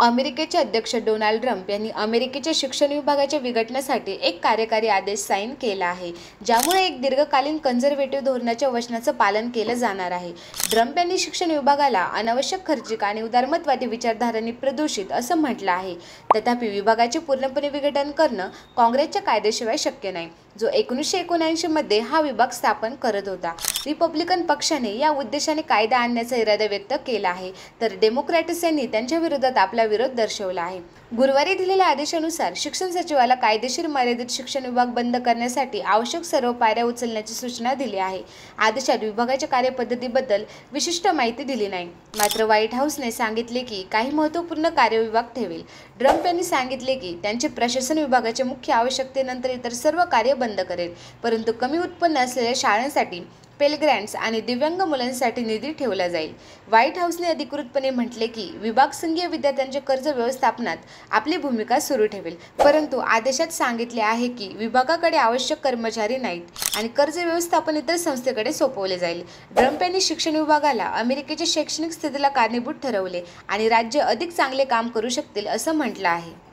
अमेरिकेचे अध्यक्ष Donald Trump यांनी अमेरिकेच्या शिक्षण विभागाच्या विघटनासाठी एक कार्यकारी आदेश साईन केला आहे, ज्यामुळे एक दीर्घकालीन कन्झर्व्हेटिव्ह धोरणाच्या वचनाचं पालन केलं जाणार आहे. ट्रम्प यांनी शिक्षण विभागाला अनावश्यक खर्चिक आणि उदारमतवादी विचारधारांनी प्रदूषित असं म्हटलं आहे. तथापि विभागाचे पूर्णपणे विघटन करणं काँग्रेसच्या कायद्याशिवाय शक्य नाही, जो 1979 मध्ये हा विभाग स्थापन करत होता. रिपब्लिकन पक्षाने या उद्देशाने कायदा आणण्याचा इरादा व्यक्त केला आहे, तर डेमोक्रॅट्स यांनी त्यांच्या विरोधात आपला विरोध दर्शवला आहे. गुरुवारी दिलेल्या आदेशानुसार शिक्षण सचिवाला कायदेशीर मर्यादित शिक्षण विभाग बंद करण्यासाठी आवश्यक सर्व पायऱ्या उचलण्याची सूचना दिली आहे. आदेशात विभागाच्या कार्यपद्धतीबद्दल विशिष्ट माहिती दिली नाही, मात्र व्हाईट हाऊसने सांगितले की काही महत्त्वपूर्ण कार्यविभाग ठेवेल. ट्रम्प यांनी सांगितले की त्यांचे प्रशासन विभागाच्या मुख्य आवश्यकतेनंतर इतर सर्व कार्य बंद करेल, परंतु कमी उत्पन्न असलेल्या शाळांसाठी, पेल ग्रँट्स आणि दिव्यांग मुलांसाठी निधी ठेवला जाईल. व्हाईट हाऊसने अधिकृतपणे म्हटले की विभाग संघीय विद्यार्थ्यांच्या कर्ज व्यवस्थापनात आपली भूमिका सुरू ठेवेल, परंतु आदेशात सांगितले आहे की विभागाकडे आवश्यक कर्मचारी नाहीत आणि कर्ज व्यवस्थापन इतर संस्थेकडे सोपवले जाईल. ट्रम्प यांनी शिक्षण विभागाला अमेरिकेच्या शैक्षणिक स्थितीला कारणीभूत ठरवले आणि राज्य अधिक चांगले काम करू शकतील असं म्हटलं आहे.